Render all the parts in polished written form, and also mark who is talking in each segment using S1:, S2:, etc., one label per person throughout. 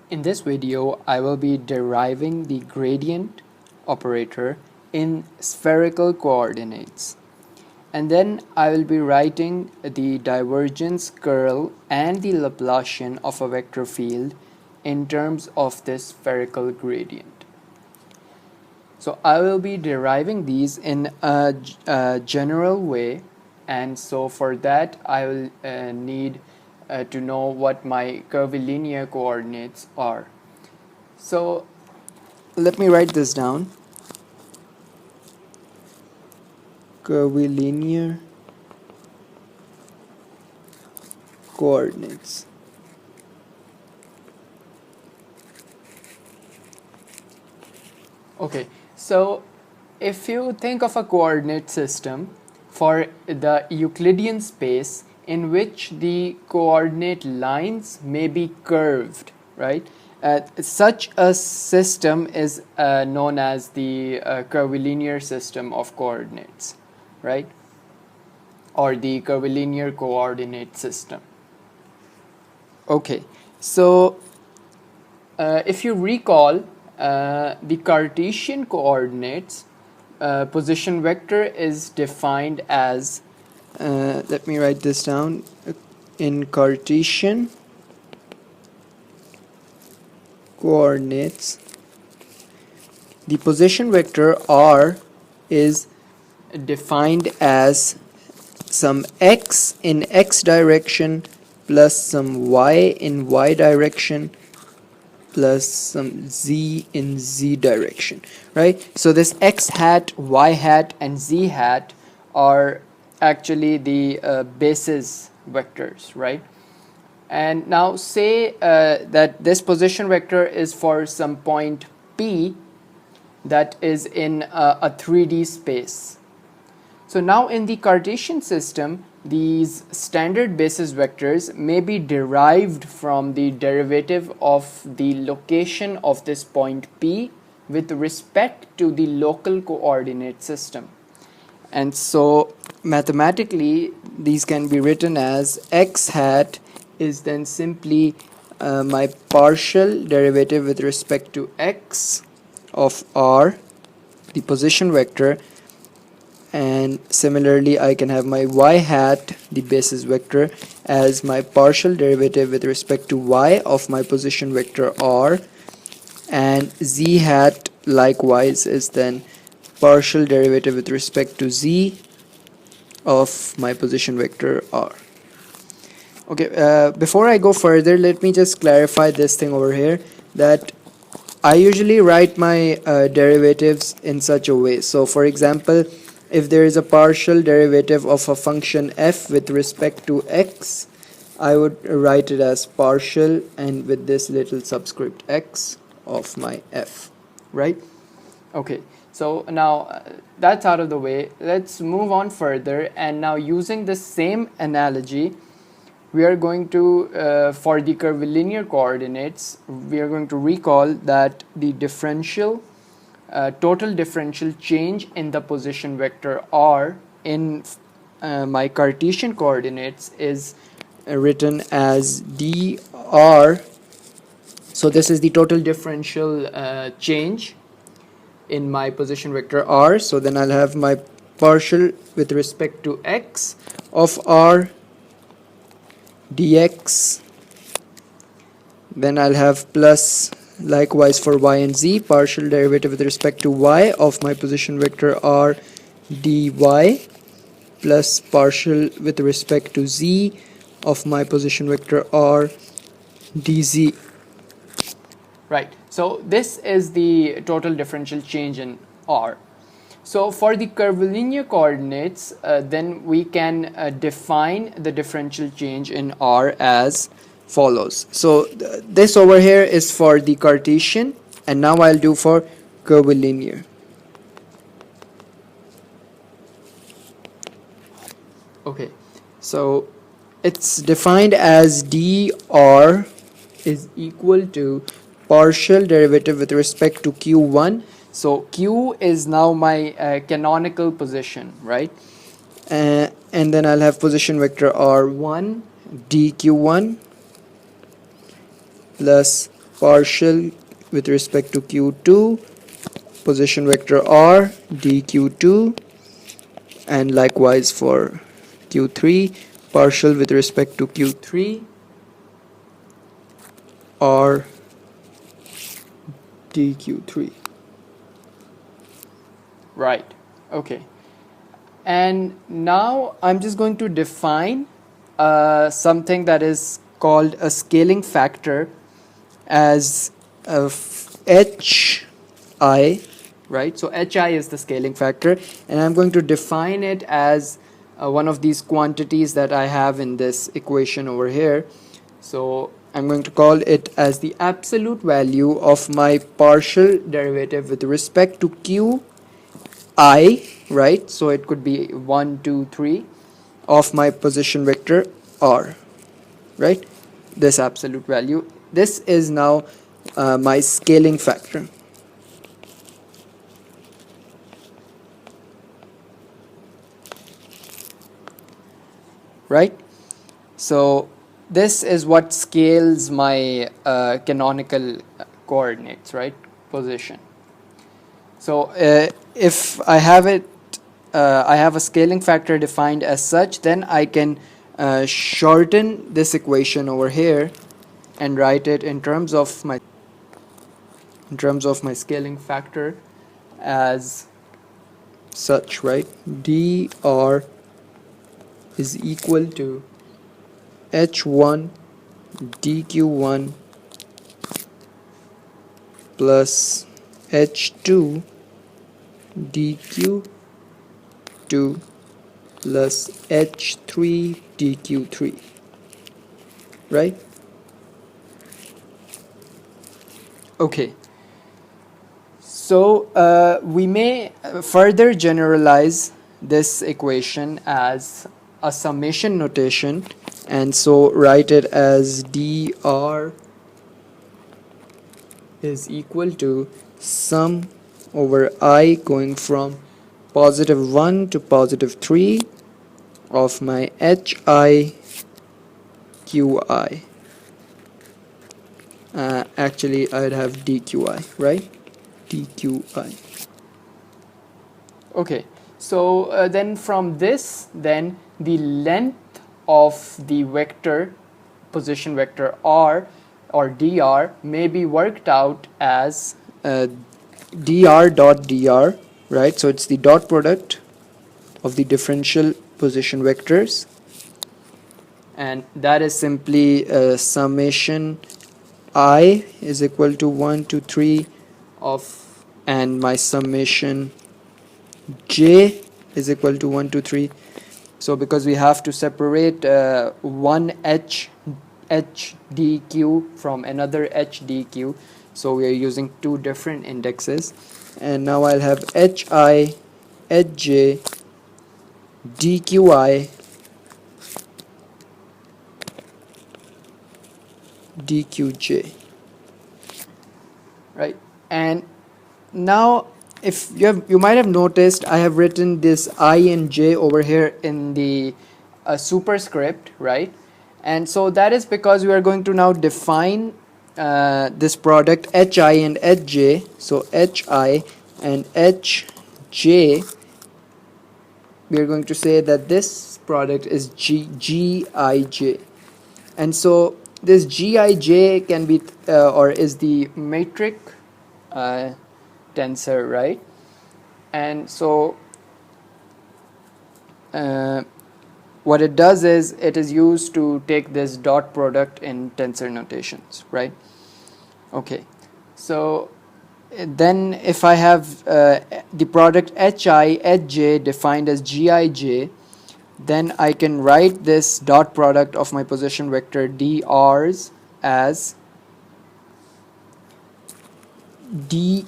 S1: In this video, I will be deriving the gradient operator in spherical coordinates. And then I will be writing the divergence, curl, and the Laplacian of a vector field in terms of this spherical gradient. So I will be deriving these in a general way, and so for that I will need to know what my curvilinear coordinates are. So let me write this down. Curvilinear coordinates. Okay, so if you think of a coordinate system for the Euclidean space in which the coordinate lines may be curved, right? Such a system is known as the curvilinear system of coordinates, right? Or the curvilinear coordinate system. Okay, so if you recall, the Cartesian coordinates position vector is defined as, let me write this down, in Cartesian coordinates the position vector r is defined as some x in x direction plus some y in y direction plus some z in z direction, right? So this x hat, y hat, and z hat are actually the basis vectors, right? And now say that this position vector is for some point P that is in a 3D space. So now in the Cartesian system, these standard basis vectors may be derived from the derivative of the location of this point P with respect to the local coordinate system. And so mathematically these can be written as x hat is then simply my partial derivative with respect to x of r, the position vector, and similarly I can have my y hat, the basis vector, as my partial derivative with respect to y of my position vector r, and z hat likewise is then partial derivative with respect to z of my position vector r. Okay, before I go further, let me just clarify this thing over here, that I usually write my derivatives in such a way. So for example, if there is a partial derivative of a function f with respect to x, I would write it as partial and with this little subscript x of my f, right? Okay, so now that's out of the way. Let's move on further, and now using the same analogy, we are going to, for the curvilinear coordinates, we are going to recall that the differential, total differential change in the position vector r in my Cartesian coordinates is written as dr. So this is the total differential change in my position vector r. So then I'll have my partial with respect to x of r dx, then I'll have plus likewise for y and z, partial derivative with respect to y of my position vector r dy, plus partial with respect to z of my position vector r dz. Right, so this is the total differential change in r. So for the curvilinear coordinates, then we can define the differential change in r as follows. So this over here is for the Cartesian, and now I'll do for curvilinear. Okay, so it's defined as dr is equal to partial derivative with respect to q1. So q is now my canonical position, right? And then I'll have position vector r1 dq1 plus partial with respect to q2 position vector r dq2, and likewise for q3 partial with respect to q3 r dq3. Right, okay. And now I'm just going to define something that is called a scaling factor as hi, right? So hi is the scaling factor, and I'm going to define it as one of these quantities that I have in this equation over here. So I'm going to call it as the absolute value of my partial derivative with respect to q I, right? So it could be 1, 2, 3 of my position vector r, right? This absolute value. This is now my scaling factor. Right? So this is what scales my canonical coordinates, right? Position. So if I have it, I have a scaling factor defined as such, then I can shorten this equation over here and write it in terms of my scaling factor as such, right? dr is equal to h1 dq1 plus h2 dq2 plus h3 dq3, right? Okay, so we may further generalize this equation as a summation notation, and so write it as dr is equal to sum over I going from positive 1 to positive 3 of my hi qi. Actually I'd have dqi, right? dqi. Okay, so then from this, then the length of the vector, position vector r or dr, may be worked out as dr dot dr, right? So it's the dot product of the differential position vectors, and that is simply summation I is equal to 1 to 3 of, and my summation j is equal to 1 to 3. So because we have to separate one h dq from another h dq, so we are using two different indexes, and now I'll have hi hj dqi dqj, right? And now if you might have noticed, I have written this I and j over here in the superscript, right? And so that is because we are going to now define this product hi and hj. So hi and hj, we are going to say that this product is gij, and so this gij can be or is the metric tensor, right? And so what it does is it is used to take this dot product in tensor notations, right? Okay, so then if I have the product hi hj defined as gij, then I can write this dot product of my position vector drs as dr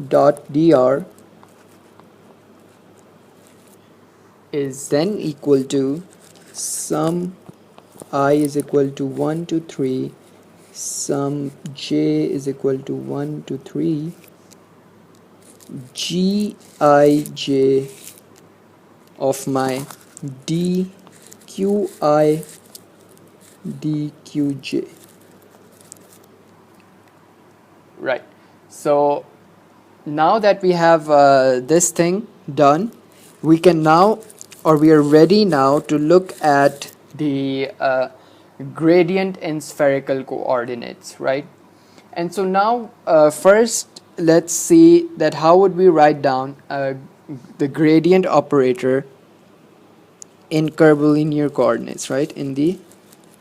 S1: dot dr is then equal to sum I is equal to 1 to 3, sum j is equal to 1 to 3, gij of my dqi dqj. Right. So now that we have this thing done, we can now, or we are ready now to look at the gradient in spherical coordinates, right? And so now first let's see that how would we write down the gradient operator in curvilinear coordinates, right? In the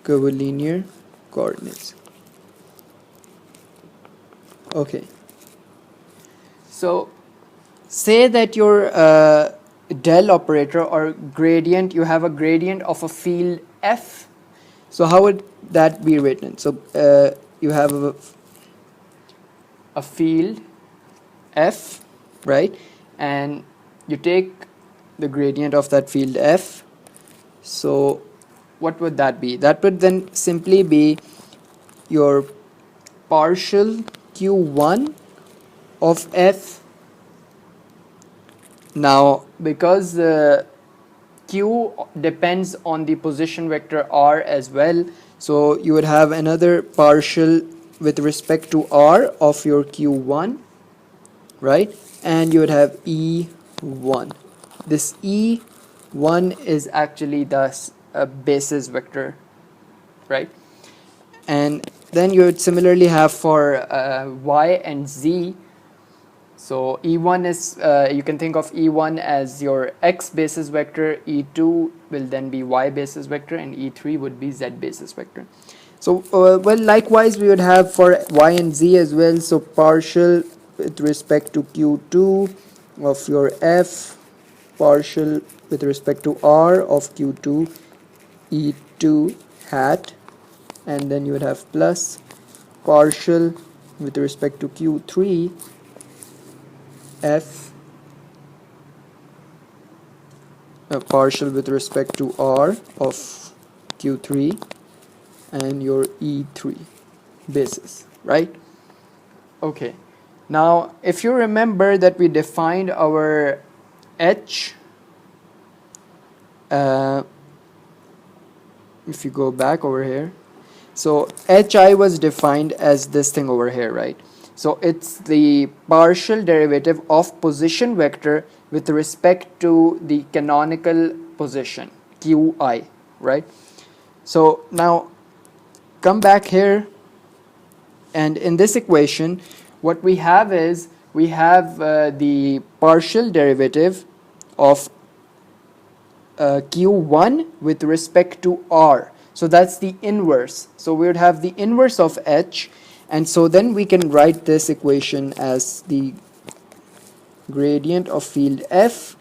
S1: curvilinear coordinates. Okay. So say that your del operator or gradient, you have a gradient of a field f. So how would that be written? So you have a field f, right? And you take the gradient of that field f. So what would that be? That would then simply be your partial q1 of f. Now because q depends on the position vector r as well, so you would have another partial with respect to r of your q1, right? And you would have e1. This e1 is actually thus a basis vector, right? And then you would similarly have for y and z. So e1 is, you can think of e1 as your x basis vector, e2 will then be y basis vector, and e3 would be z basis vector. So well, likewise we would have for y and z as well. So partial with respect to q2 of your f, partial with respect to r of q2 e2 hat, and then you would have plus partial with respect to q3 f, partial with respect to r of q3, and your e3 basis, right? Okay. Now if you remember that we defined our h, if you go back over here, so hi was defined as this thing over here, right? So it's the partial derivative of position vector with respect to the canonical position qi, right? So now come back here, and in this equation what we have is we have the partial derivative of q1 with respect to r. So that's the inverse. So we would have the inverse of h, and so then we can write this equation as the gradient of field f,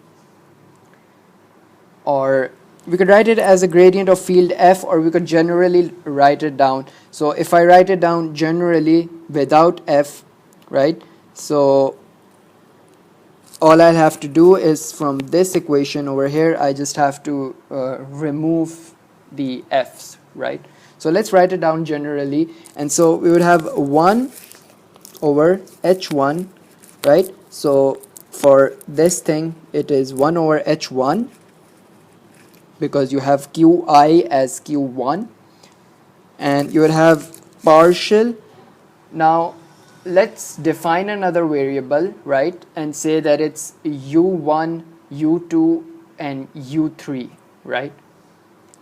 S1: or we could write it as a gradient of field f, or we could generally write it down. So if I write it down generally without f, right, so all I'll have to do is from this equation over here I just have to remove the f's, right? So let's write it down generally, and so we would have 1 over h1, right? So for this thing it is 1 over h1 because you have qi as q1, and you would have partial. Now let's define another variable, right, and say that it's u1, u2 and u3, right?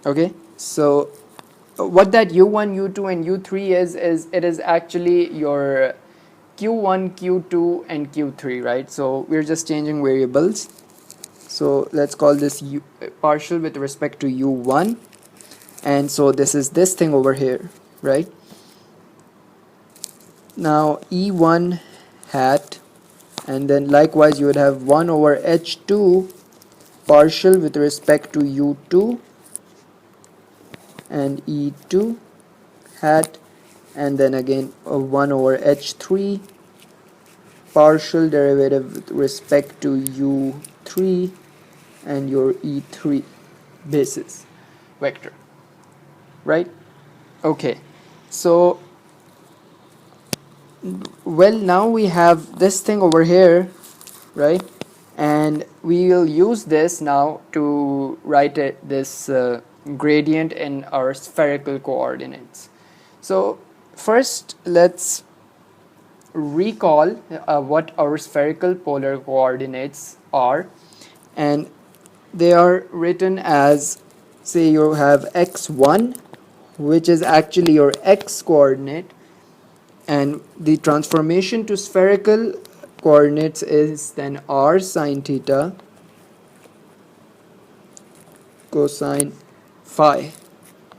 S1: Okay, so what that u1, u2 and u3 is it is actually your q1, q2 and q3, right? So we're just changing variables. So let's call this partial with respect to u1, and so this is this thing over here, right? Now e1 hat, and then likewise you would have 1 over h2 partial with respect to u2 and e2 hat, and then again 1 over h3 partial derivative with respect to u3 and your e3 basis vector, right? Okay, so well, now we have this thing over here, right? And we will use this now to write this gradient in our spherical coordinates. So first let's recall what our spherical polar coordinates are, and they are written as, say you have x1, which is actually your x coordinate, and the transformation to spherical coordinates is then r sine theta cosine phi,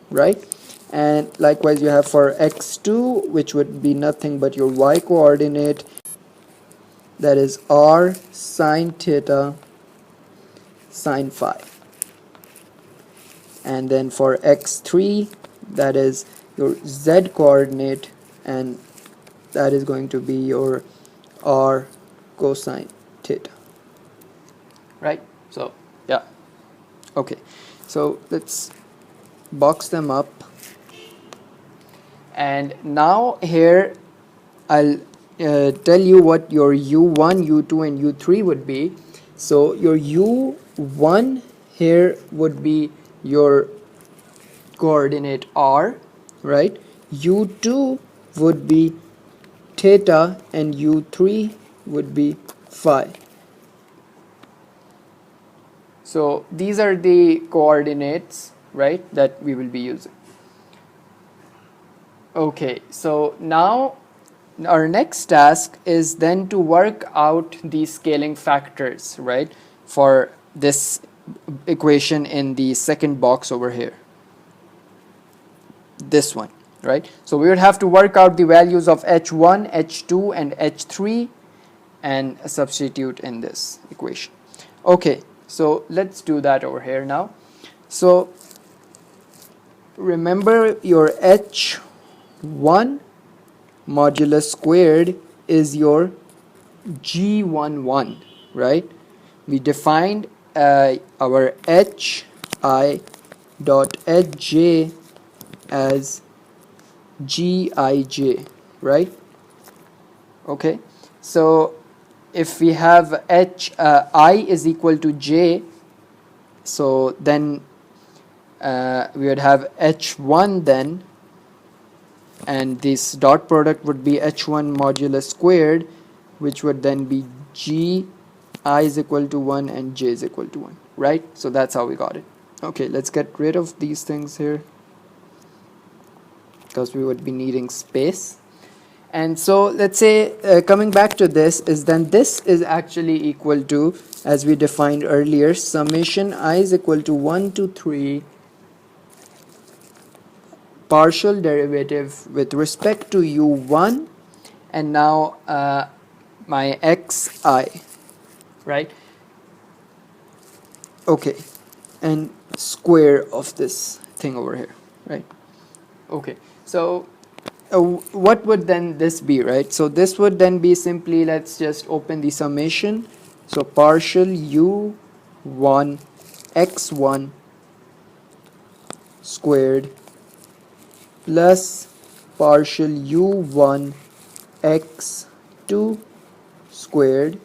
S1: right? And likewise you have for x2, which would be nothing but your y coordinate, that is r sine theta sine phi. And then for x3, that is your z coordinate, and that is going to be your r cosine theta, right? So yeah, okay, so let's box them up. And now here I'll tell you what your u1, u2 and u3 would be. So your u1 here would be your coordinate r, right? u2 would be theta and u3 would be phi. So these are the coordinates, right, that we will be using. Okay, so now our next task is then to work out the scaling factors, right, for this equation in the second box over here, this one, right? So we would have to work out the values of h1, h2 and h3 and substitute in this equation. Okay, so let's do that over here now. So remember your h1 modulus squared is your g11, right? We defined our hi dot hj as gij, right? Okay, so if we have I is equal to j, so then we would have h1 then, and this dot product would be h1 modulus squared, which would then be g I is equal to 1 and j is equal to 1, right? So that's how we got it. Okay, let's get rid of these things here because we would be needing space. And so let's say coming back to this is then this is actually equal to, as we defined earlier, summation I is equal to 1 to 3 partial derivative with respect to u1 and now my xi, right? Okay, and square of this thing over here, right? Okay, so what would then this be, right? So this would then be simply, let's just open the summation. So partial u1 x1 squared plus partial u1 x2 squared,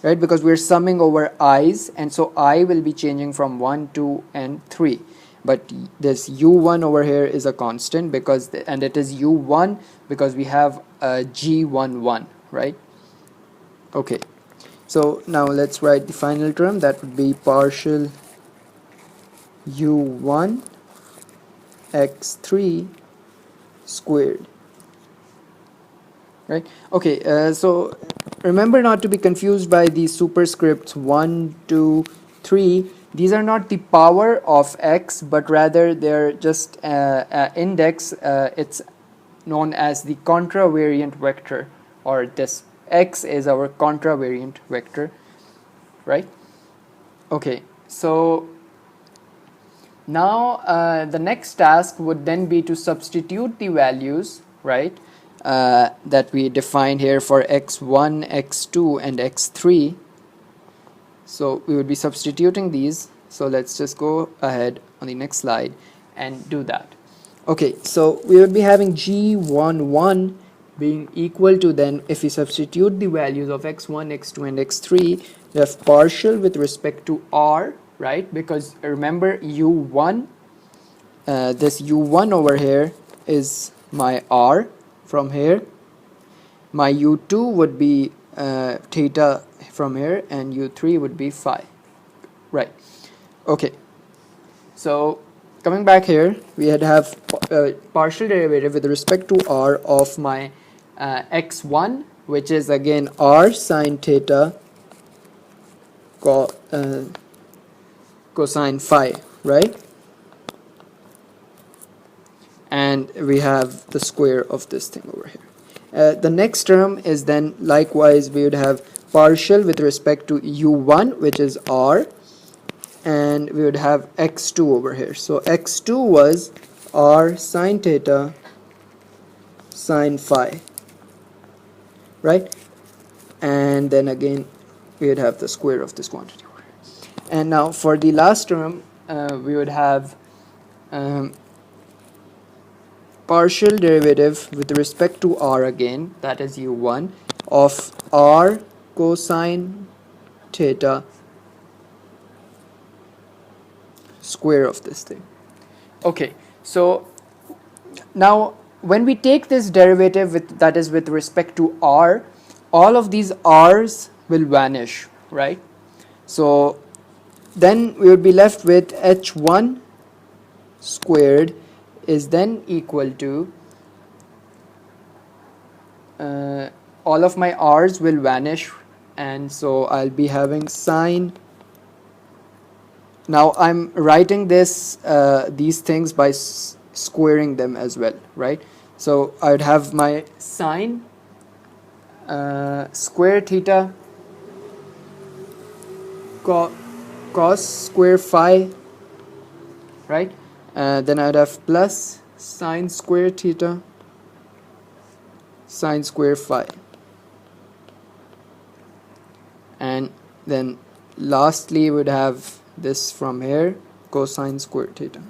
S1: right? Because we're summing over i's, and so I will be changing from 1, 2 and 3. But this u1 over here is a constant because and it is u1 because we have g11, right? Okay, so now let's write the final term. That would be partial u1 x3 squared, right? Okay, so remember not to be confused by these superscripts 1, 2, 3. These are not the power of x, but rather they're just index. It's known as the contravariant vector, or this x is our contravariant vector, right? Okay, so now the next task would then be to substitute the values, right, that we defined here for x1, x2 and x3. So we would be substituting these. So let's just go ahead on the next slide and do that. Okay, so we would be having g11 being equal to, then if we substitute the values of x1, x2 and x3, we have partial with respect to r, right? Because remember u1, this u1 over here is my r from here. My u2 would be theta from here, and u3 would be phi, right? Okay, so coming back here, we had have partial derivative with respect to r of my x1, which is again r sine theta cosine phi, right? And we have the square of this thing over here. The next term is then likewise we would have partial with respect to u1, which is r, and we would have x2 over here. So x2 was r sine theta sine phi, right? And then again we would have the square of this quantity over here. And now for the last term, we would have partial derivative with respect to r again, that is u1, of r cosine theta square of this thing. Okay, so now when we take this derivative that is with respect to r, all of these r's will vanish, right? So then we would be left with h1 squared is then equal to all of my r's will vanish, and so I'll be having sine. Now I'm writing this these things by squaring them as well, right? So I would have my sine square theta cos square phi, right? Then I'd have plus sine square theta sine square phi, and then lastly would have this from here cosine square theta.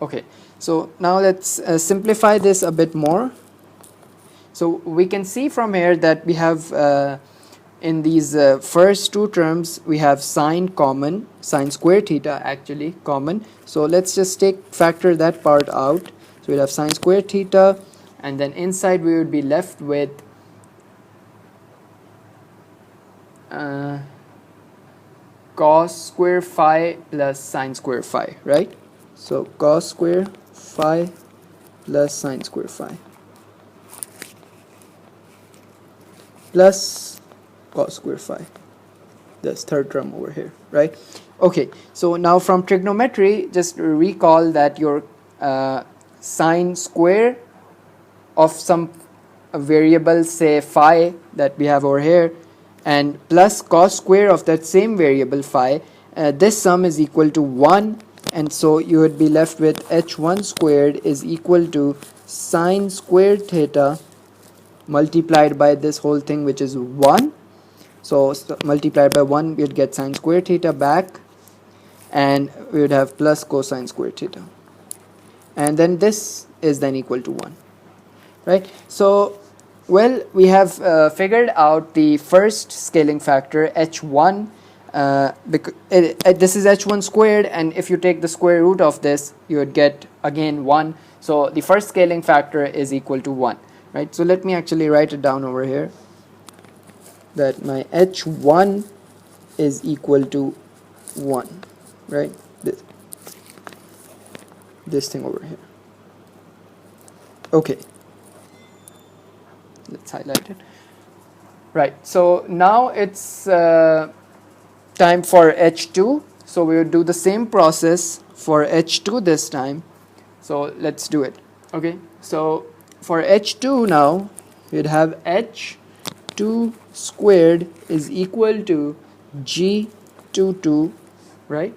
S1: Okay, so now let's simplify this a bit more. So we can see from here that we have in these first two terms we have sine common, sine square theta actually common. So let's just factor that part out. So we'd have sine square theta, and then inside we would be left with cos square phi plus sine square phi, right? So cos square phi plus sine square phi plus cos square phi, this third term over here, right? Okay, so now from trigonometry, just recall that your sine square of some variable, say phi, that we have over here, and plus cos square of that same variable phi, this sum is equal to 1, and so you would be left with h1 squared is equal to sine squared theta multiplied by this whole thing, which is 1. So multiplied by 1, we would get sine square theta back, and we would have plus cosine square theta, and then this is then equal to 1, right? So well, we have figured out the first scaling factor h1, because this is h1 squared, and if you take the square root of this you would get again 1. So the first scaling factor is equal to 1, right? So let me actually write it down over here, that my h1 is equal to 1, right? This thing over here. Okay, let's highlight it. Right, so now it's time for h2. So we will do the same process for h2 this time. So let's do it. Okay, so for h2 now we'd have h2 squared is equal to g22, right?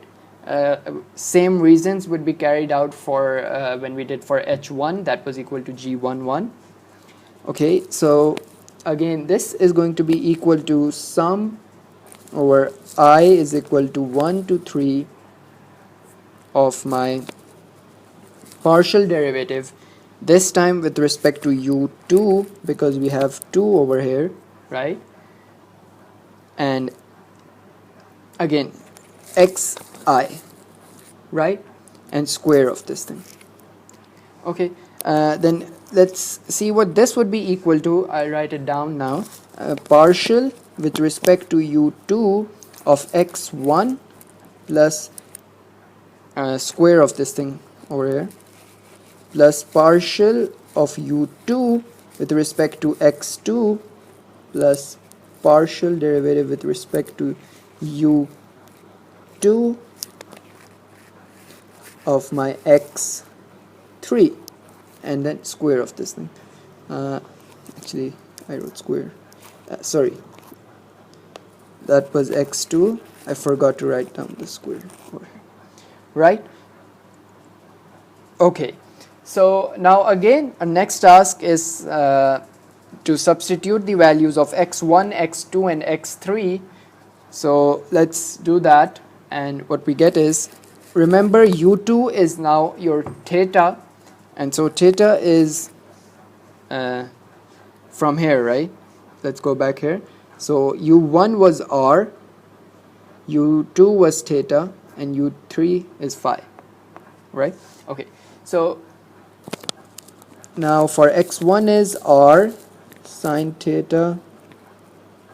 S1: Same reasons would be carried out for when we did for h1, that was equal to g11. Okay, so again this is going to be equal to sum over I is equal to 1 to 3 of my partial derivative, this time with respect to u2, because we have 2 over here, right? And again xi, right, and square of this thing. Okay, then let's see what this would be equal to. I write it down now. Partial with respect to u2 of x1 plus square of this thing over here, plus partial of u2 with respect to x2 plus partial derivative with respect to u2 of my x3, and then square of this thing. Actually I wrote square, sorry, that was x2. I forgot to write down the square over here, right? Okay, so now again our next task is to substitute the values of x1, x2 and x3. So let's do that, and what we get is, remember u2 is now your theta, and so theta is from here, right? Let's go back here. So u1 was r, u2 was theta, and u3 is phi, right? Okay, so now for x1 is r sine theta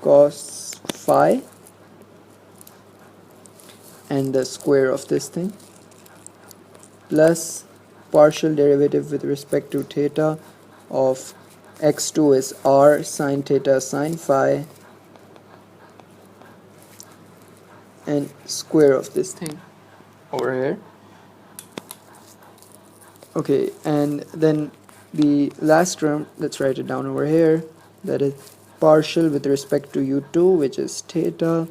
S1: cos phi, and the square of this thing, plus partial derivative with respect to theta of x2 is r sine theta sine phi, and square of this thing over here. Okay, and then the last term, let's write it down over here, that is partial with respect to u2, which is theta,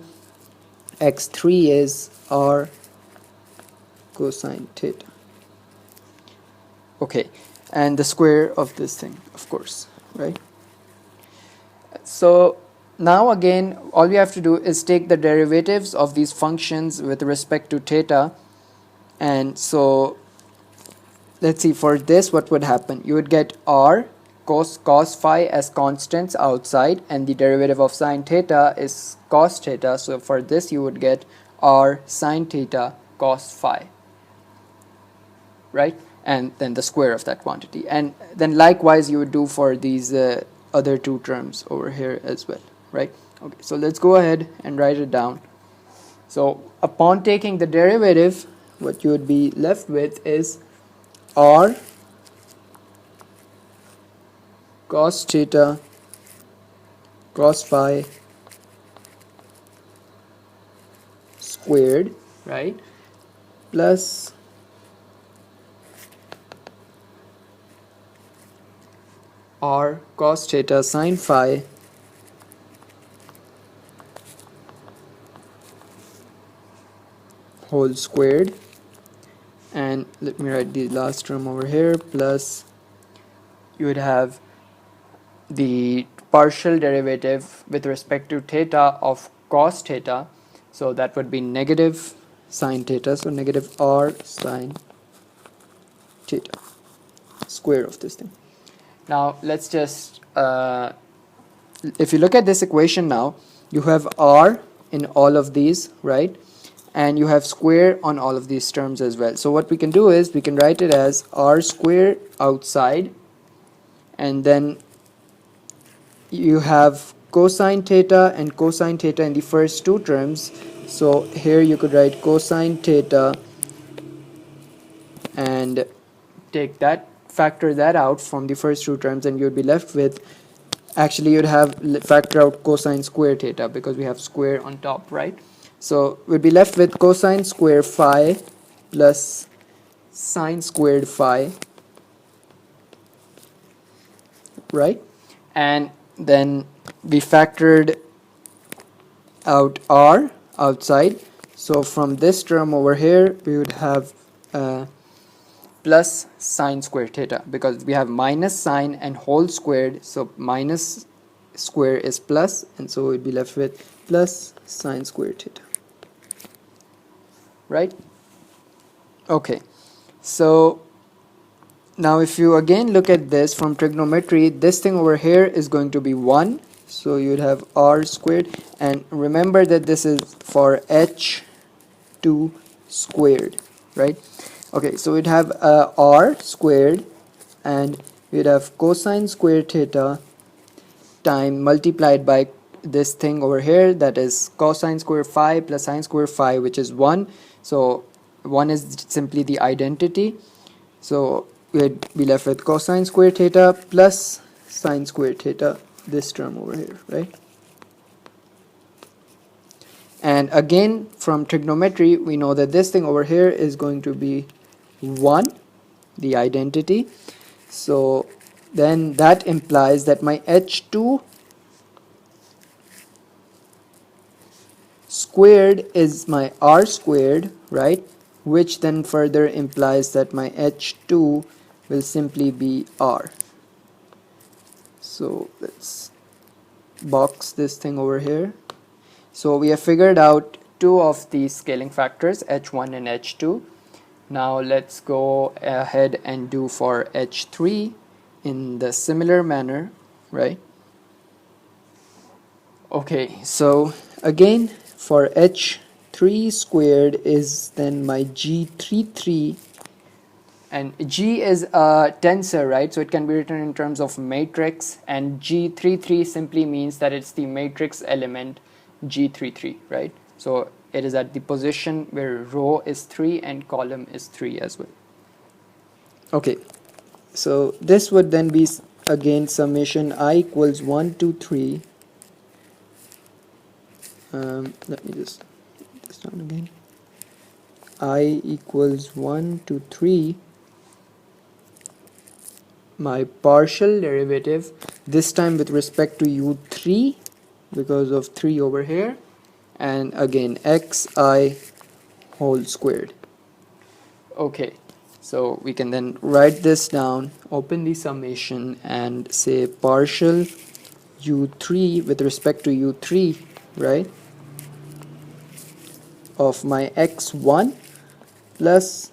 S1: x3 is r cosine theta. Okay, and the square of this thing, of course, right? So now again all we have to do is take the derivatives of these functions with respect to theta, and so let's see, for this what would happen. You would get r cos phi as constants outside, and the derivative of sine theta is cos theta, so for this you would get r sine theta cos phi, right? And then the square of that quantity, and then likewise you would do for these other two terms over here as well, right? Okay, so let's go ahead and write it down. So upon taking the derivative, what you would be left with is r cos theta cos phi squared, right, plus r cos theta sine phi whole squared, and let me write the last term over here, plus you would have the partial derivative with respect to theta of cos theta, so that would be negative sine theta, so negative r sine theta square of this thing. Now let's just if you look at this equation now, you have r in all of these, right, and you have square on all of these terms as well. So what we can do is we can write it as r square outside, and then you have cosine theta and cosine theta in the first two terms. So here you could write cosine theta and take that, factor that out from the first two terms, and you'd be left with, actually you'd have factor out cosine square theta because we have square on top, right? So we'd be left with cosine square phi plus sine squared phi, right? And then we factored out r outside, so from this term over here we would have plus sine squared theta, because we have minus sine and whole squared, so minus square is plus, and so we'd be left with plus sine squared theta, right? Okay, so now if you again look at this from trigonometry, this thing over here is going to be 1, So you'd have r squared, and remember that this is for h2 squared, right? Okay, so we'd have r squared, and we'd have cosine squared theta time multiplied by this thing over here, that is cosine square phi plus sine square phi, which is 1. So 1 is simply the identity. So we'd be left with cosine square theta plus sine square theta, this term over here, right? And again, from trigonometry, we know that this thing over here is going to be 1, the identity. So then that implies that my h2 squared is my r squared, right? Which then further implies that my h2 will simply be r. So let's box this thing over here. So we have figured out two of these scaling factors, h1 and h2. Now let's go ahead and do for h3 in the similar manner, right? Okay, so again, for h3 squared is then my g33, and g is a tensor, right? So it can be written in terms of matrix, and g33 simply means that it's the matrix element g33, right? So it is at the position where row is 3 and column is 3 as well. Okay, so this would then be again summation I equals 1 to 3. Let me just write this down again. I equals 1 to 3, my partial derivative, this time with respect to u3 because of 3 over here, and again xi whole squared. Okay, so we can then write this down, open the summation, and say partial u3 with respect to u3, right, of my x1 plus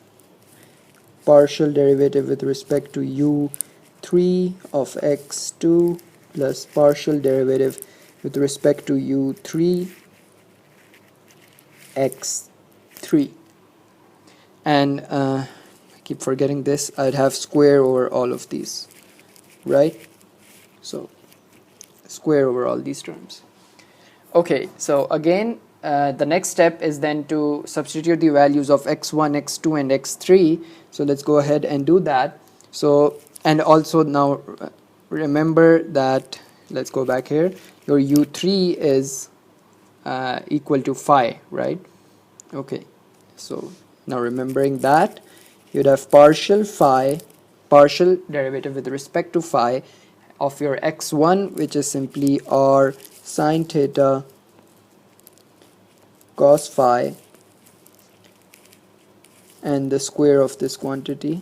S1: partial derivative with respect to u3 of x2 plus partial derivative with respect to u3 x3. And I keep forgetting this, I'd have square over all of these, right? So square over all these terms. Okay, so again, the next step is then to substitute the values of x1, x2 and x3. So let's go ahead and do that. So, and also now remember that, let's go back here, your u3 is equal to phi, right? Okay, so now remembering that, you'd have partial derivative with respect to phi of your x1, which is simply r sine theta cos phi, and the square of this quantity,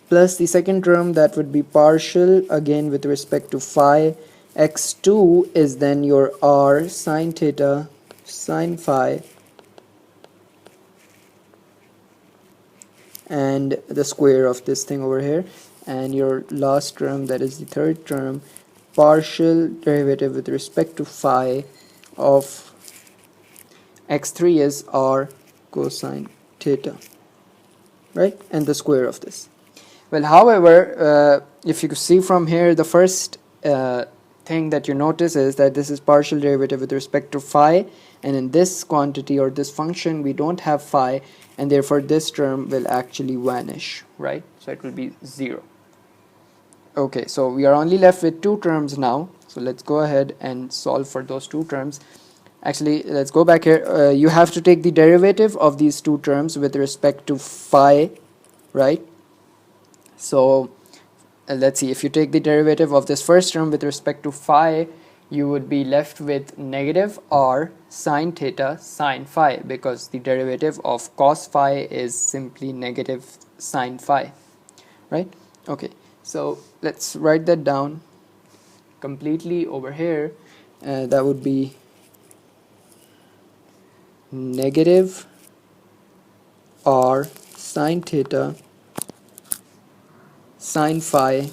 S1: plus the second term that would be partial again with respect to phi. X2 is then your r sine theta sine phi, and the square of this thing over here, and your last term, that is the third term, partial derivative with respect to phi of x3 is r cosine theta, right, and the square of this. Well, however, if you see from here, the first thing that you notice is that this is partial derivative with respect to phi, and in this quantity or this function we don't have phi, and therefore this term will actually vanish, right? So it will be 0. Okay, so we are only left with two terms now, so let's go ahead and solve for those two terms. Actually, let's go back here. You have to take the derivative of these two terms with respect to phi, right? So let's see, if you take the derivative of this first term with respect to phi, you would be left with negative r sine theta sine phi, because the derivative of cos phi is simply negative sine phi, right? Okay, so let's write that down completely over here. That would be negative r sine theta sine phi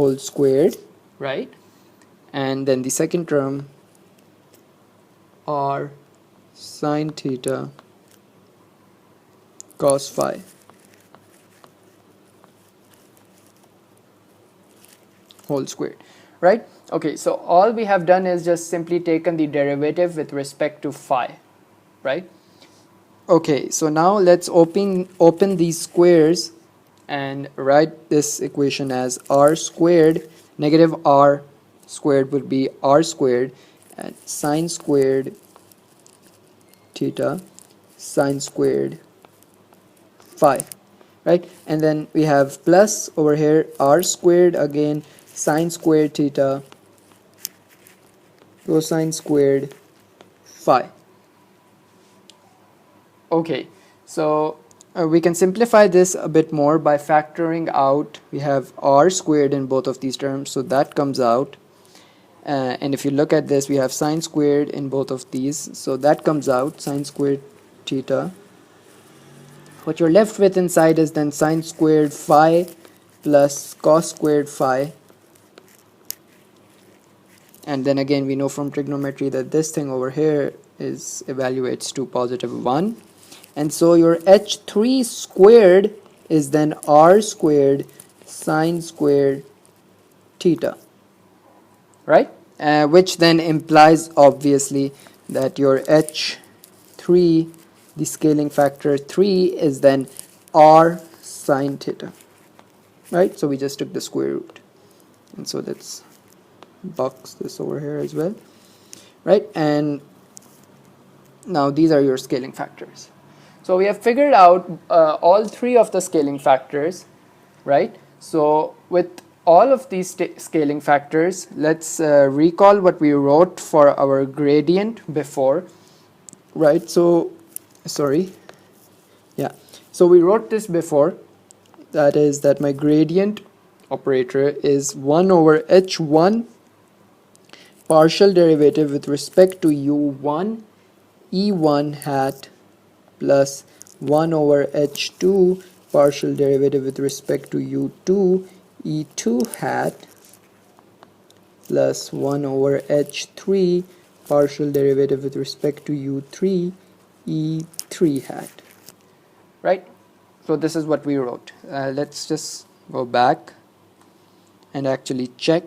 S1: whole squared, right? And then the second term r sine theta cos phi whole squared, right? Okay, so all we have done is just simply taken the derivative with respect to phi, right? Okay, so now let's open these squares and write this equation as r squared negative r squared would be r squared and sine squared theta sine squared phi, right? And then we have plus over here r squared again sine squared theta cosine squared phi. Okay, so we can simplify this a bit more by factoring out. We have r squared in both of these terms, so that comes out. And if you look at this, we have sine squared in both of these, so that comes out, sine squared theta. What you're left with inside is then sine squared phi plus cos squared phi. And then again, we know from trigonometry that this thing over here is evaluates to positive 1. And so your h3 squared is then r squared sine squared theta, right? Which then implies obviously that your h3, the scaling factor 3, is then r sine theta, right? So we just took the square root, and so let's box this over here as well, right? And now these are your scaling factors. So we have figured out all three of the scaling factors, right? So with all of these scaling factors, let's recall what we wrote for our gradient before, right? So sorry, yeah, so we wrote this before, that is that my gradient operator is 1 over h1 partial derivative with respect to u1 e1 hat plus 1 over h2 partial derivative with respect to u2 e2 hat plus 1 over h3 partial derivative with respect to u3 e3 hat, right? So this is what we wrote. Let's just go back and actually check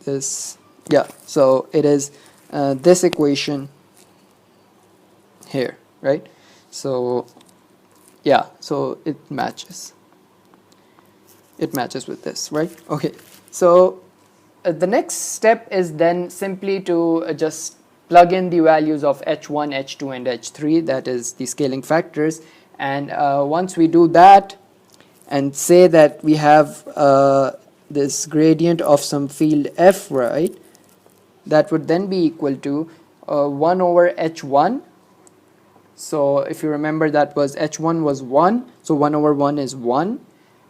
S1: this. Yeah, so it is this equation here, right? So yeah, so it matches with this, right? Okay, so the next step is then simply to just plug in the values of h1, h2 and h3, that is the scaling factors. And once we do that and say that we have this gradient of some field f, right, that would then be equal to 1 over h1. So if you remember, that was h1 was 1, so 1 over 1 is 1,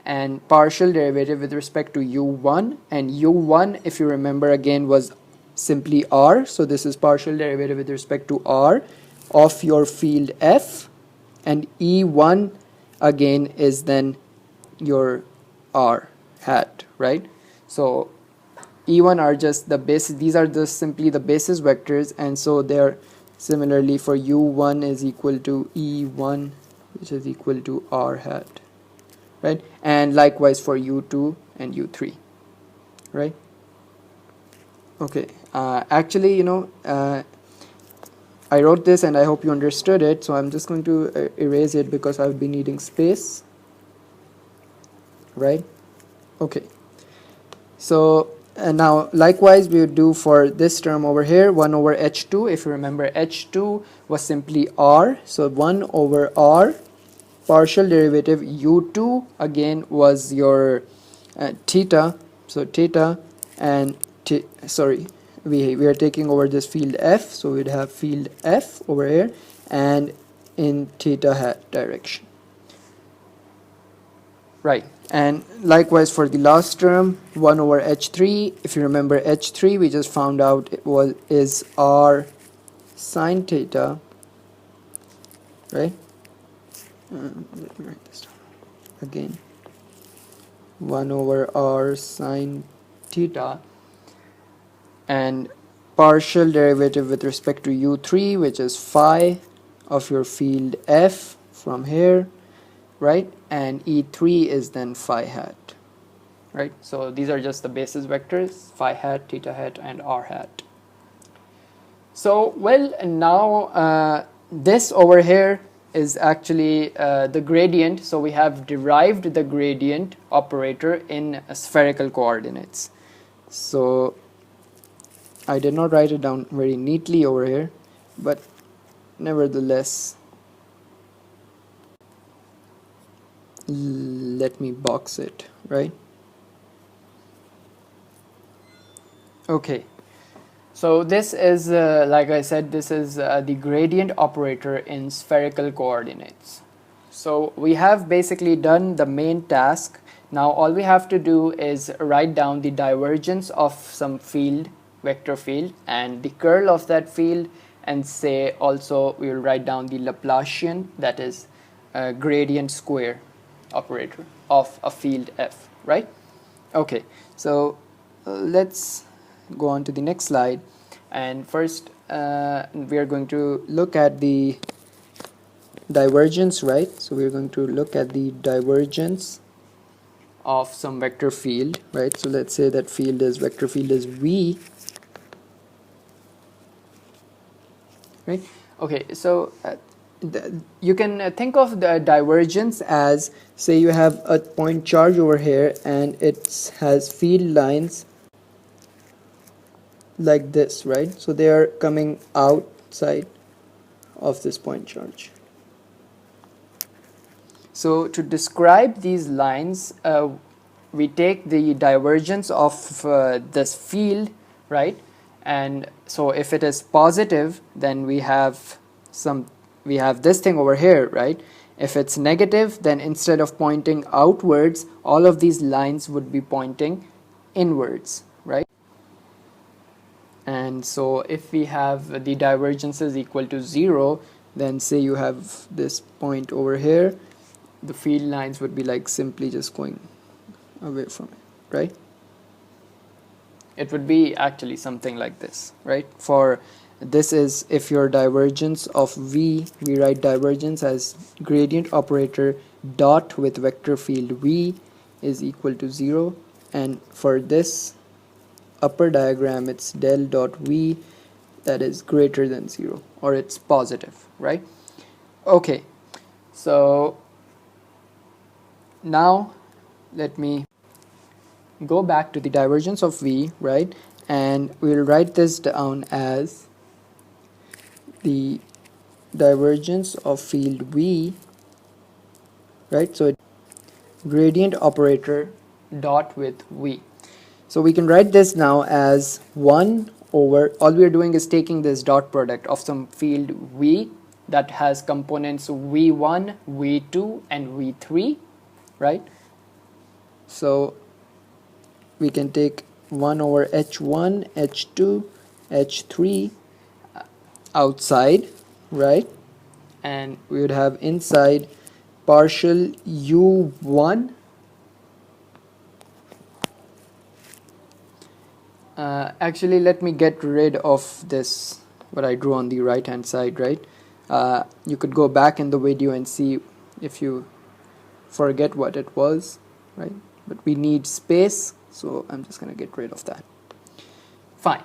S1: and partial derivative with respect to u1, and u1, if you remember again, was simply r, so this is partial derivative with respect to r of your field f, and e1 again is then your r hat, right? So e1 are just the basis, these are just simply the basis vectors, and so they're similarly for u1 is equal to e1, which is equal to r hat, right? And likewise for u2 and u3, right? Okay, actually, you know, I wrote this and I hope you understood it, so I'm just going to erase it because I'll be needing space, right? Okay, so and now likewise we would do for this term over here, 1 over h2. If you remember, h2 was simply r, so 1 over r partial derivative u2 again was your theta, so theta, and sorry, we are taking over this field f, so we'd have field f over here and in theta hat direction, right? And likewise for the last term, 1 over h3. If you remember h3, we just found out it is r sine theta, right? Let me write this down again. 1 over r sine theta, and partial derivative with respect to u3, which is phi of your field f from here, right? And e3 is then phi hat, right? So these are just the basis vectors, phi hat, theta hat, and r hat. So, well, now this over here is actually the gradient. So we have derived the gradient operator in spherical coordinates. So I did not write it down very neatly over here, but nevertheless, let me box it, right? Okay. So this is, like I said, this is the gradient operator in spherical coordinates. So we have basically done the main task. Now all we have to do is write down the divergence of some field, vector field, and the curl of that field, and say also we will write down the Laplacian, that is gradient square operator of a field f, right? Okay, so let's go on to the next slide, and first we are going to look at the divergence, right? So we are going to look at the divergence of some vector field, right? So let's say that vector field is v, right? Okay, so you can think of the divergence as, say you have a point charge over here and it has field lines like this, right? So they are coming outside of this point charge. So to describe these lines, we take the divergence of this field, right? And so if it is positive, then we have this thing over here, right? If it's negative, then instead of pointing outwards, all of these lines would be pointing inwards, right? And so if we have the divergence is equal to 0, then say you have this point over here, the field lines would be like simply just going away from it, right? It would be actually something like this, right? For this is if your divergence of v, we write divergence as gradient operator dot with vector field v is equal to 0, and for this upper diagram it's del dot v, that is greater than 0, or it's positive, right? Okay, so now let me go back to the divergence of v, right? And we'll write this down as the divergence of field v, right? So gradient operator dot with v. So we can write this now as 1 over, all we are doing is taking this dot product of some field v that has components v1, v2 and v3, right? So we can take 1 over h1, h2, h3 outside, right? And we would have inside partial u1 actually let me get rid of this what I drew on the right hand side, right? You could go back in the video and see if you forget what it was, right? But we need space, so I'm just gonna get rid of that. Fine.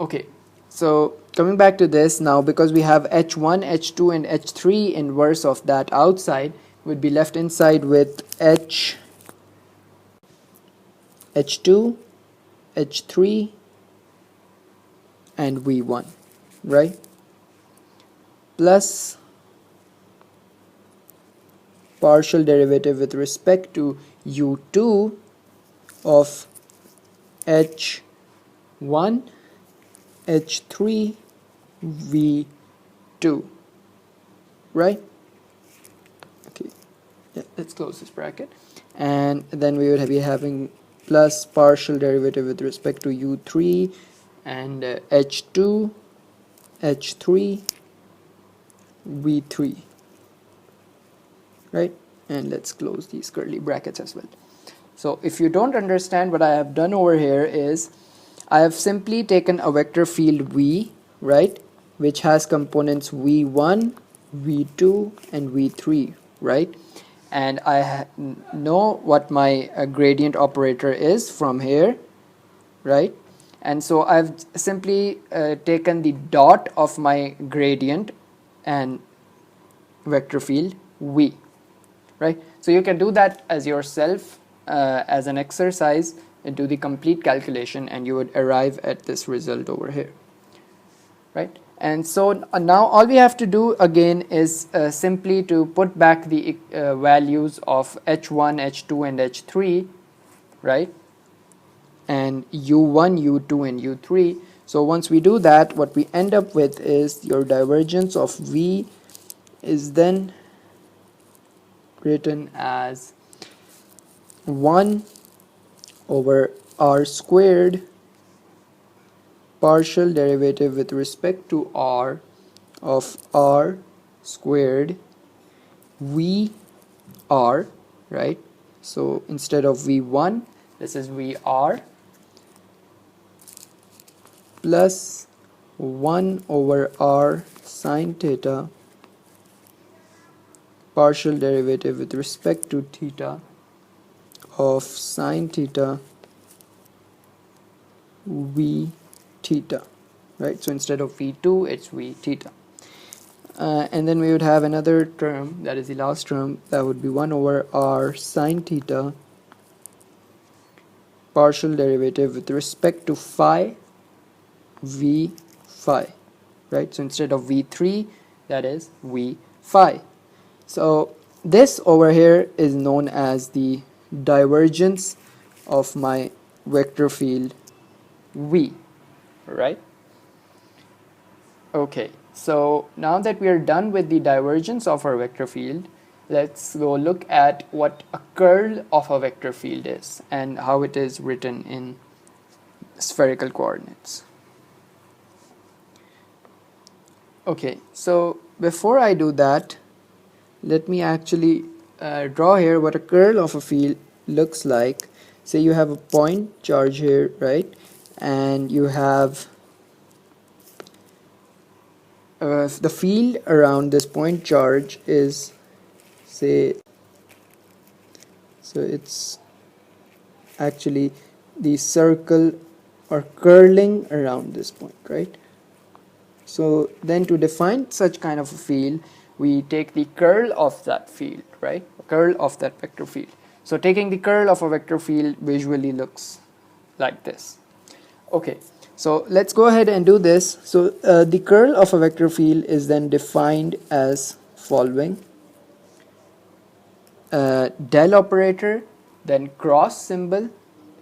S1: Okay, so coming back to this now, because we have h1, h2 and h3 inverse of that outside, would be left inside with h2, h3 and v1, right? Plus partial derivative with respect to u2 of h1, h3, v2, right? Okay, yeah, let's close this bracket, and then we would be having plus partial derivative with respect to u3 and h2, h3, v3, right? And let's close these curly brackets as well. So if you don't understand, what I have done over here is I have simply taken a vector field V, right, which has components V1, V2 and V3, right, and I know what my gradient operator is from here, right, and so I've simply taken the dot of my gradient and vector field V, right. So you can do that as yourself as an exercise and do the complete calculation, and you would arrive at this result over here, right. And so now all we have to do again is simply to put back the values of h1, h2 and h3, right, and u1, u2 and u3. So once we do that, what we end up with is your divergence of V is then written as 1 over r squared partial derivative with respect to r of r squared v r, right. So instead of v1, this is vr plus 1 over r sine theta partial derivative with respect to theta of sine theta v theta, right. So instead of v2, it's v theta, and then we would have another term, that is the last term, that would be 1 over r sine theta partial derivative with respect to phi v phi, right. So instead of v3, that is v phi. So this over here is known as the divergence of my vector field V, right. Okay, so now that we are done with the divergence of our vector field, let's go look at what a curl of a vector field is and how it is written in spherical coordinates. Okay, so before I do that, let me actually draw here what a curl of a field looks like. Say you have a point charge here, right, and you have the field around this point charge is, say, so it's actually the circle or curling around this point, right. So then to define such kind of a field, we take the curl of that field, right, curl of that vector field. So taking the curl of a vector field visually looks like this. Okay, so let's go ahead and do this. So the curl of a vector field is then defined as following: del operator, then cross symbol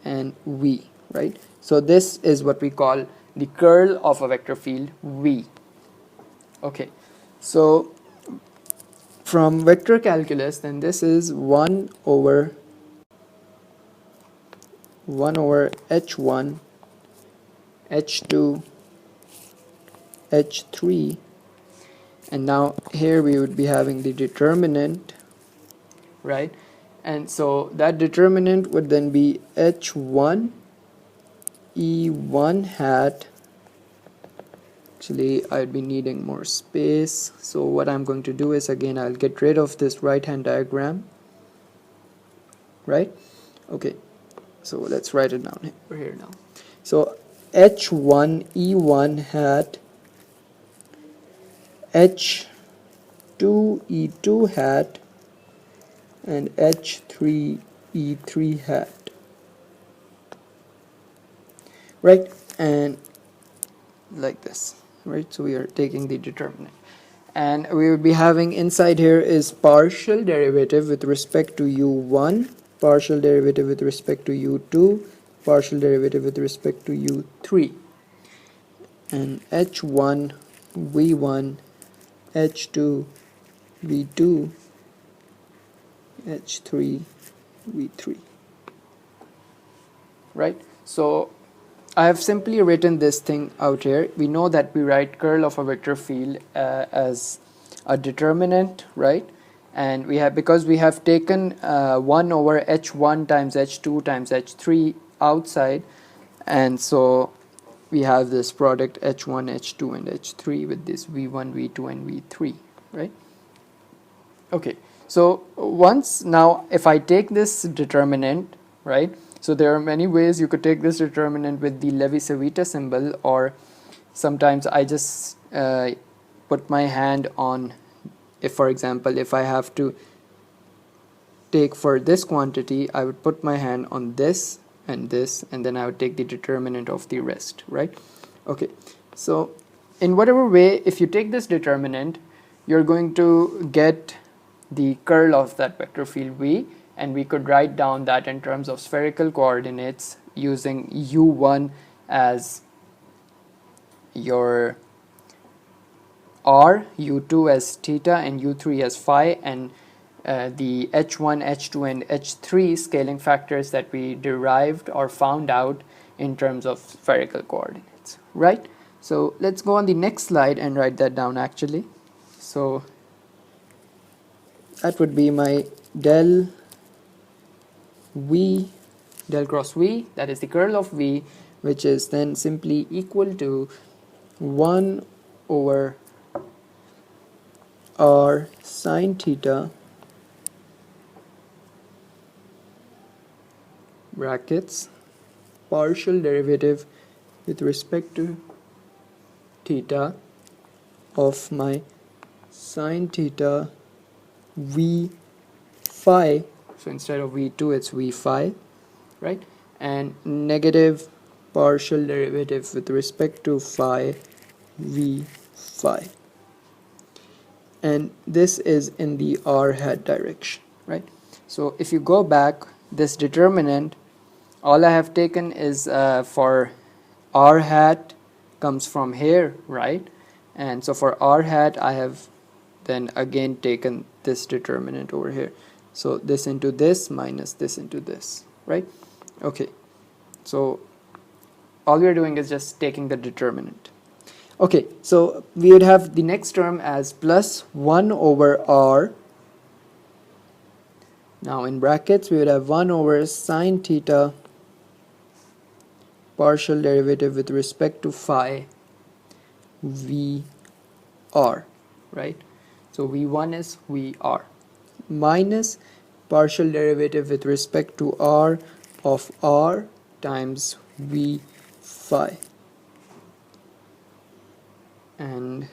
S1: and v, right. So this is what we call the curl of a vector field v. Okay, so from vector calculus, then this is 1 over h1, h2, h3, and now here we would be having the determinant, right, and so that determinant would then be h1 e1 hat. Actually, I'd be needing more space, so what I'm going to do is, again, I'll get rid of this right hand diagram, right. Okay, so let's write it down here now. So h1 e1 hat, h2 e2 hat, and h3 e3 hat, right, and like this, right. So we are taking the determinant, and we will be having inside here is partial derivative with respect to u1, partial derivative with respect to u2, partial derivative with respect to u3, and h1 v1, h2 v2, h3 v3, right. So I have simply written this thing out here. We know that we write curl of a vector field as a determinant, right, and we have, because we have taken 1 over h1 times h2 times h3 outside, and so we have this product h1 h2 and h3 with this v1 v2 and v3, right? Okay, so once, now if I take this determinant, right, so there are many ways you could take this determinant with the Levi-Civita symbol, or sometimes I just put my hand on, if for example if I have to take for this quantity, I would put my hand on this, and then I would take the determinant of the rest, right? Okay, so in whatever way, if you take this determinant, you're going to get the curl of that vector field V, and we could write down that in terms of spherical coordinates using u1 as your r, u2 as theta, and u3 as phi, and the h1, h2 and h3 scaling factors that we derived or found out in terms of spherical coordinates, right? So let's go on the next slide and write that down actually. So that would be my del cross V, that is the curl of V, which is then simply equal to 1 over r sine theta brackets partial derivative with respect to theta of my sine theta v phi, so instead of v2 it's v phi, right, and negative partial derivative with respect to phi v phi, and this is in the r hat direction, right? So if you go back, this determinant, all I have taken is for r hat comes from here, right? And so for r hat I have then again taken this determinant over here, so this into this minus this into this, right? Okay, so all we are doing is just taking the determinant. Okay, so we would have the next term as plus 1 over r. Now in brackets we would have 1 over sine theta partial derivative with respect to phi v r, right? So v1 is vr minus partial derivative with respect to r of r times v phi, and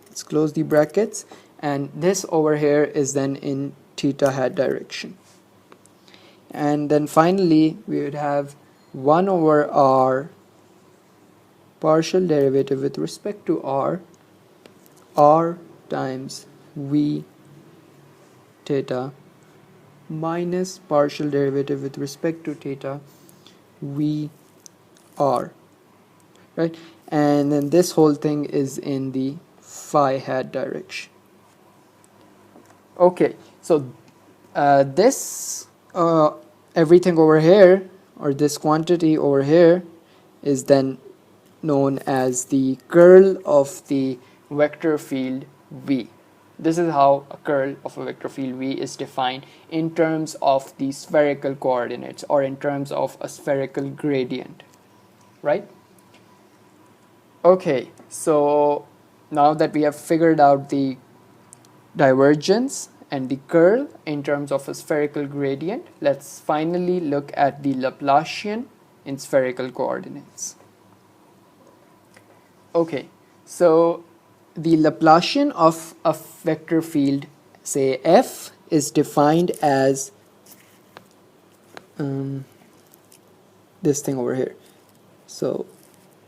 S1: let's close the brackets, and this over here is then in theta hat direction, and then finally we would have 1 over r partial derivative with respect to r times v theta minus partial derivative with respect to theta v r, right? And then this whole thing is in the phi hat direction. Okay, so this everything over here, or this quantity over here, is then known as the curl of the vector field V. This is how a curl of a vector field V is defined in terms of the spherical coordinates, or in terms of a spherical gradient, right? Okay, so now that we have figured out the divergence and the curl in terms of a spherical gradient, let's finally look at the Laplacian in spherical coordinates. Okay, so the Laplacian of a vector field, say f, is defined as this thing over here. So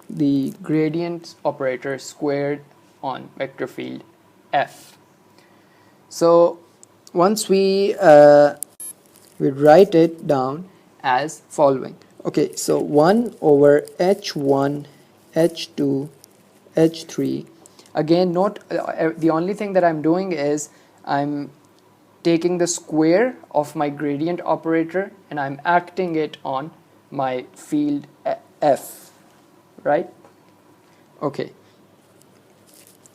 S1: the gradient operator squared on vector field f. So once we write it down as following. Okay, so 1 over h1, h2, h3. Again, note the only thing that I'm doing is I'm taking the square of my gradient operator and I'm acting it on my field f, right? Okay,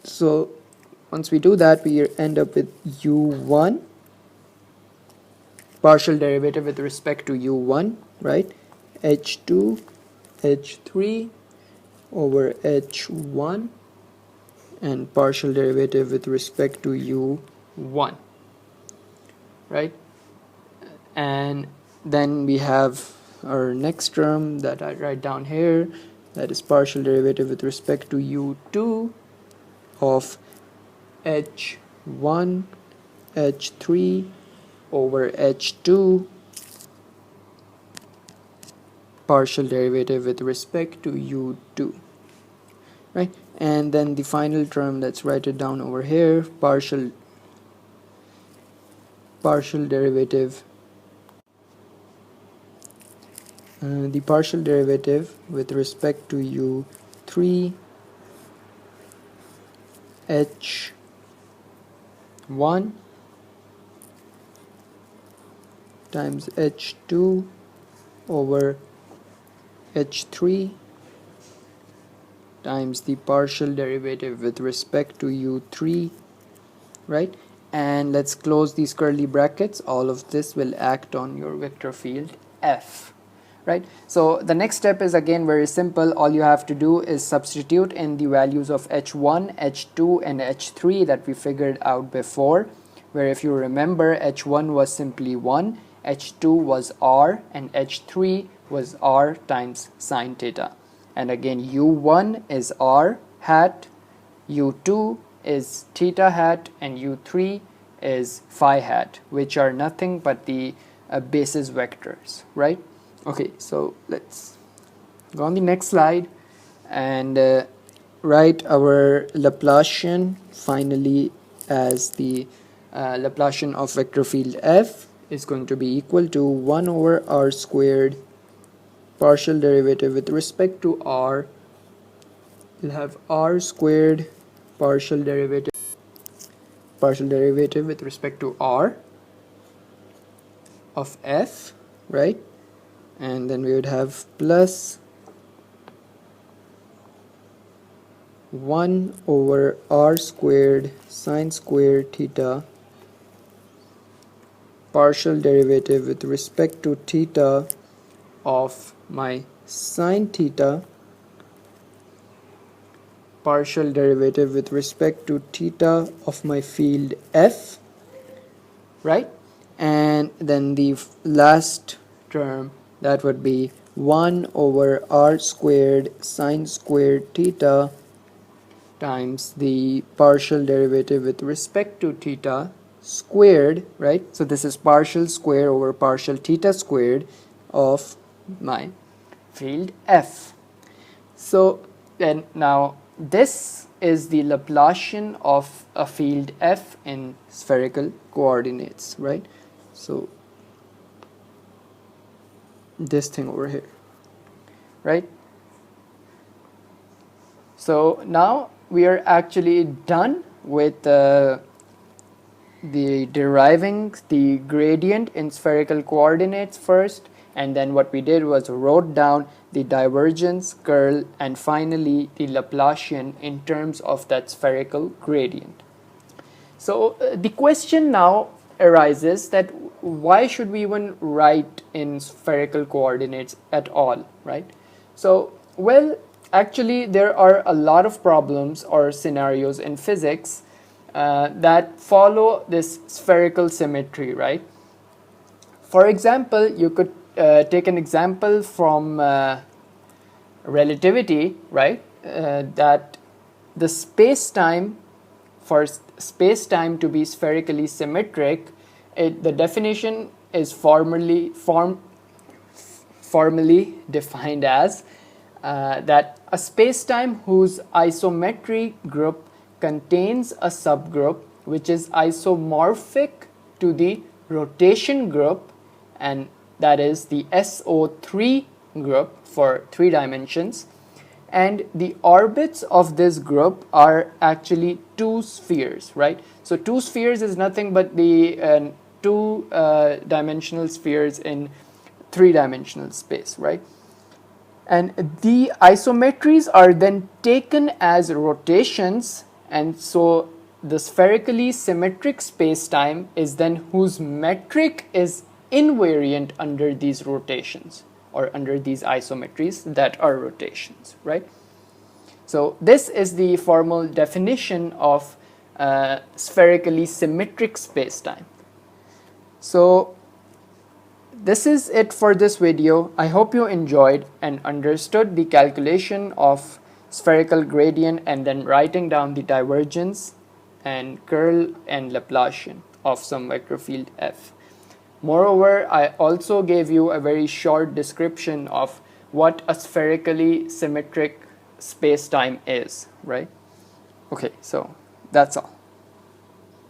S1: so once we do that, we end up with u1 partial derivative with respect to u1, right? h2 h3 over h1, and partial derivative with respect to u1, right? And then we have our next term that I write down here, that is partial derivative with respect to u2 of h1 h3 over h2, partial derivative with respect to u2, right? And then the final term, let's write it down over here, partial derivative, the partial derivative with respect to u3 h1 times h2 over h3 times the partial derivative with respect to u3, right? And let's close these curly brackets. All of this will act on your vector field F, right? So the next step is again very simple. All you have to do is substitute in the values of h1, h2 and h3 that we figured out before, where if you remember, h1 was simply 1, h2 was r, and h3 was r times sine theta. And again, u1 is r hat, u2 is theta hat, and u3 is phi hat, which are nothing but the basis vectors, right? Okay, so let's go on the next slide and write our Laplacian finally, as the Laplacian of vector field F is going to be equal to 1 over r squared, partial derivative with respect to r, we'll have r squared partial derivative with respect to r of F, right? And then we would have plus 1 over r squared sine squared theta, partial derivative with respect to theta of my sine theta, partial derivative with respect to theta of my field F, right? And then the last term, that would be 1 over r squared sine squared theta times the partial derivative with respect to theta squared, right? So this is partial square over partial theta squared of my field F. So then now this is the Laplacian of a field F in spherical coordinates, right? So this thing over here, right? So now we are actually done with the deriving the gradient in spherical coordinates first, and then what we did was wrote down the divergence, curl, and finally the Laplacian in terms of that spherical gradient. So the question now arises that why should we even write in spherical coordinates at all, right? So, well, actually there are a lot of problems or scenarios in physics that follow this spherical symmetry, right? For example, you could take an example from relativity, right? That the space-time, for space-time to be spherically symmetric, the definition is formally defined as that a space-time whose isometry group contains a subgroup which is isomorphic to the rotation group, and that is the SO3 group for 3 dimensions, and the orbits of this group are actually 2 spheres, right? So 2 spheres is nothing but the 2 dimensional spheres in 3-dimensional space, right? And the isometries are then taken as rotations, and so the spherically symmetric space-time is then whose metric is invariant under these rotations or under these isometries that are rotations, right? So this is the formal definition of spherically symmetric space-time. So this is it for this video. I hope you enjoyed and understood the calculation of spherical gradient and then writing down the divergence and curl and Laplacian of some vector field f. Moreover, I also gave you a very short description of what a spherically symmetric space-time is, right? Okay, so that's all.